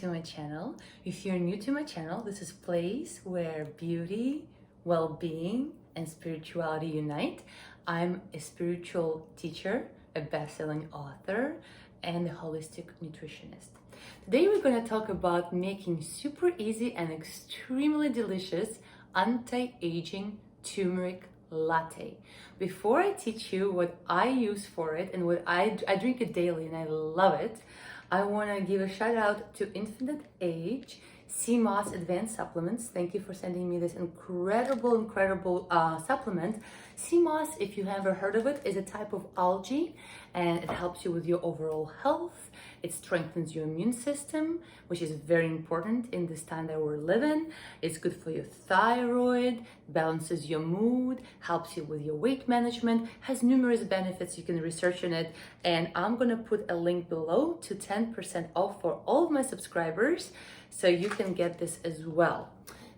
to my channel. If you're new to my channel, this is a place where beauty, well-being, and spirituality unite. I'm a spiritual teacher, a best-selling author, and a holistic nutritionist. Today we're going to talk about making super easy and extremely delicious anti-aging turmeric latte. Before I teach you what I use for it and what I drink it daily and I love it, I want to give a shout out to Infinite Age CMOS Advanced Supplements. Thank you for sending me this incredible supplement. CMOS, if you haven't heard of it, is a type of algae and it helps you with your overall health. It strengthens your immune system, which is very important in this time that we're living. It's good for your thyroid, balances your mood, helps you with your weight management, has numerous benefits. You can research on it. And I'm going to put a link below to 10% off for all of my subscribers, so you can get this as well.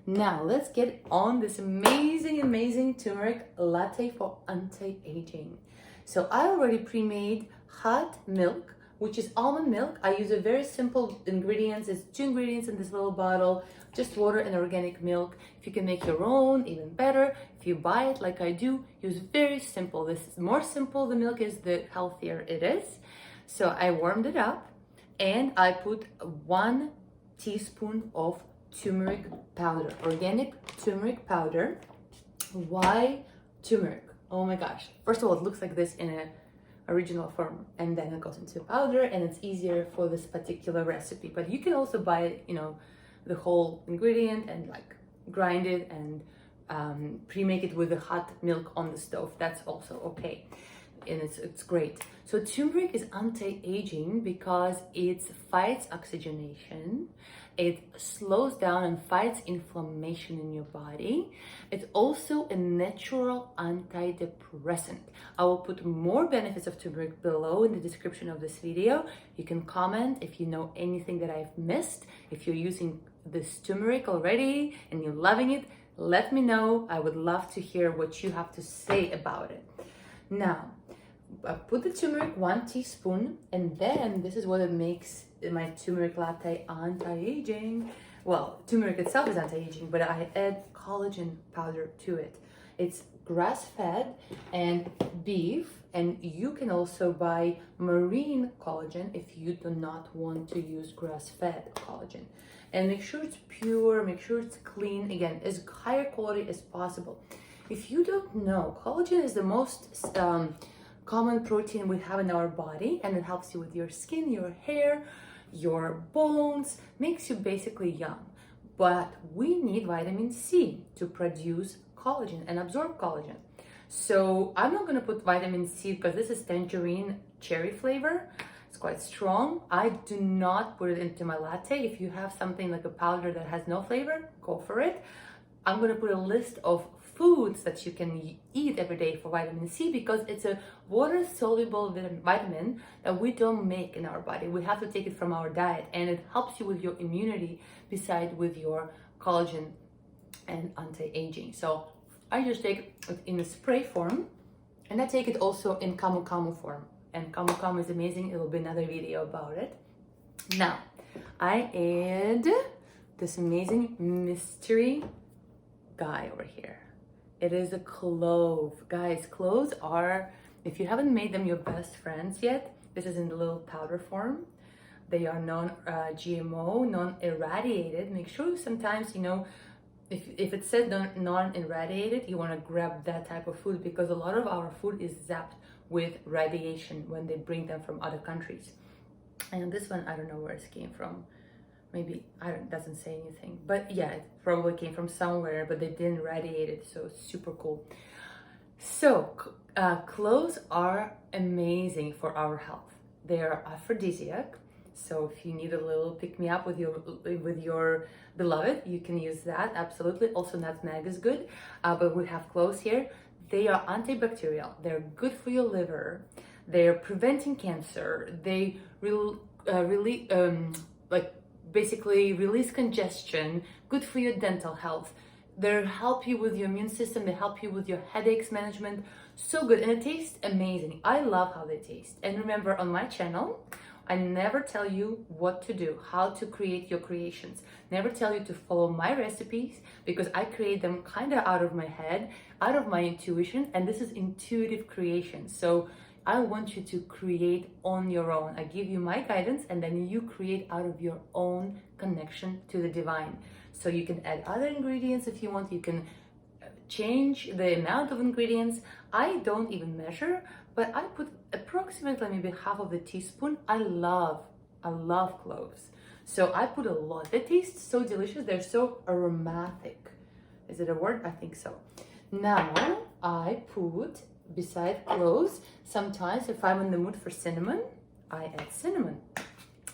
Now let's get on this amazing turmeric latte for anti-aging. So I already pre-made hot milk, which is almond milk. I use a very simple ingredients. It's 2 ingredients in this little bottle, just water and organic milk. If you can make your own, even better. If you buy it like I do, use very simple. This is more simple the milk is, the healthier it is. So I warmed it up and I put 1 teaspoon of turmeric powder, organic turmeric powder. Why turmeric? Oh my gosh. First of all, it looks like this in an original form and then it goes into powder and it's easier for this particular recipe. But you can also buy, the whole ingredient and like grind it and pre-make it with the hot milk on the stove. That's also okay. And it's great. So turmeric is anti-aging because it fights oxygenation, it slows down and fights inflammation in your body. It's also a natural antidepressant. I will put more benefits of turmeric below in the description of this video. You can comment if you know anything that I've missed. If you're using this turmeric already and you're loving it, let me know. I would love to hear what you have to say about it. Now, I put the turmeric 1 teaspoon, and then this is what it makes my turmeric latte anti-aging. Well, turmeric itself is anti-aging, but I add collagen powder to it. It's grass-fed and beef, and you can also buy marine collagen if you do not want to use grass-fed collagen. And make sure it's pure, make sure it's clean, again, as higher quality as possible. If you don't know, collagen is the most common protein we have in our body, and it helps you with your skin, your hair, your bones, makes you basically young. But we need vitamin C to produce collagen and absorb collagen. So I'm not going to put vitamin C because this is tangerine cherry flavor. It's quite strong. I do not put it into my latte. If you have something like a powder that has no flavor, go for it. I'm going to put a list of foods that you can eat every day for vitamin C because it's a water-soluble vitamin that we don't make in our body. We have to take it from our diet, and it helps you with your immunity besides with your collagen and anti-aging. So I just take it in a spray form, and I take it also in camu camu form. And camu camu is amazing. It will be another video about it. Now, I add this amazing mystery guy over here. It is a clove. Guys, cloves are, if you haven't made them your best friends yet, this is in the little powder form. They are non-GMO, non-irradiated. Make sure sometimes, if it says non-irradiated, you want to grab that type of food because a lot of our food is zapped with radiation when they bring them from other countries. And this one, I don't know where it came from. Maybe, doesn't say anything, but yeah, it probably came from somewhere, but they didn't radiate it, so it's super cool. So, cloves are amazing for our health. They are aphrodisiac, so if you need a little pick-me-up with your beloved, you can use that, absolutely. Also, nutmeg is good, but we have cloves here. They are antibacterial, they're good for your liver, they're preventing cancer, they basically release congestion, good for your dental health. They help you with your immune system, they help you with your headaches management. So good, and it tastes amazing. I love how they taste. And remember, on my channel, I never tell you what to do, how to create your creations. Never tell you to follow my recipes because I create them kind of out of my head, out of my intuition, and this is intuitive creation. So I want you to create on your own. I give you my guidance and then you create out of your own connection to the divine. So you can add other ingredients if you want, you can change the amount of ingredients. I don't even measure, but I put approximately maybe half of a teaspoon. I love cloves. So I put a lot. They taste so delicious. They're so aromatic. Is it a word? I think so. Now I put, beside cloves, sometimes if I'm in the mood for cinnamon, I add cinnamon.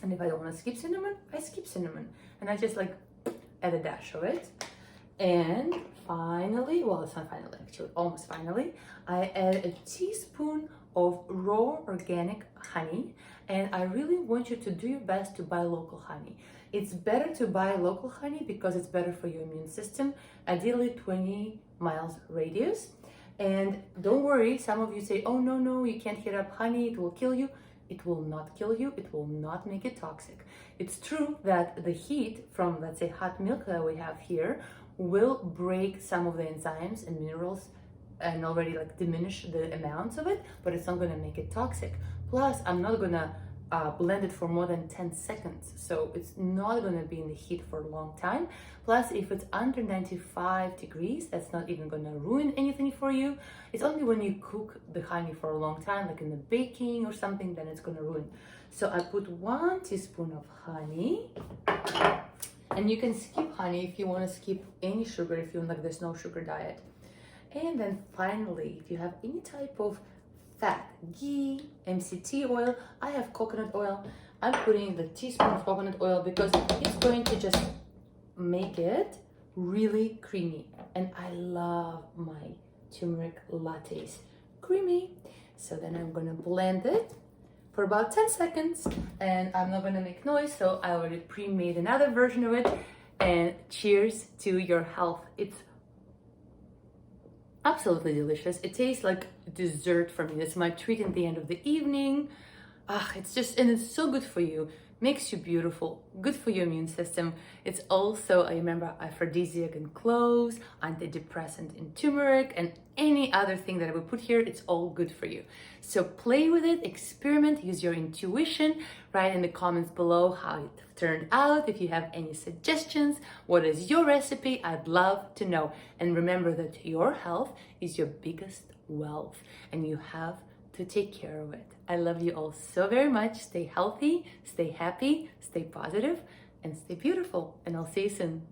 And if I don't want to skip cinnamon, I skip cinnamon. And I just like add a dash of it. And finally, well, it's not finally, actually, almost finally, I add a teaspoon of raw organic honey. And I really want you to do your best to buy local honey. It's better to buy local honey because it's better for your immune system, ideally 20 miles radius. And don't worry, some of you say, oh, no, you can't heat up honey, it will kill you. It will not kill you, it will not make it toxic. It's true that the heat from, let's say, hot milk that we have here will break some of the enzymes and minerals and already like diminish the amounts of it, but it's not gonna make it toxic. Plus, I'm not gonna blend it for more than 10 seconds. So it's not gonna be in the heat for a long time. Plus, if it's under 95 degrees, that's not even gonna ruin anything for you. It's only when you cook the honey for a long time, like in the baking or something, then it's gonna ruin. So I put 1 teaspoon of honey. And you can skip honey if you want to skip any sugar, if you want like there's no sugar diet. And then finally, if you have any type of fat, ghee, MCT oil, I have coconut oil. I'm putting the teaspoon of coconut oil because it's going to just make it really creamy. And I love my turmeric lattes creamy. So then I'm gonna blend it for about 10 seconds and I'm not gonna make noise, so I already pre-made another version of it. And cheers to your health. It's absolutely delicious. It tastes like dessert for me. It's my treat at the end of the evening. It's just, and it's so good for you. Makes you beautiful, good for your immune system. It's also, I remember, aphrodisiac in cloves, antidepressant in turmeric, and any other thing that I would put here, it's all good for you. So play with it, experiment, use your intuition. Write in the comments below how it turned out. If you have any suggestions, what is your recipe? I'd love to know. And remember that your health is your biggest wealth, and you have to take care of it. I love you all so very much. Stay healthy, stay happy, stay positive, and stay beautiful. And I'll see you soon.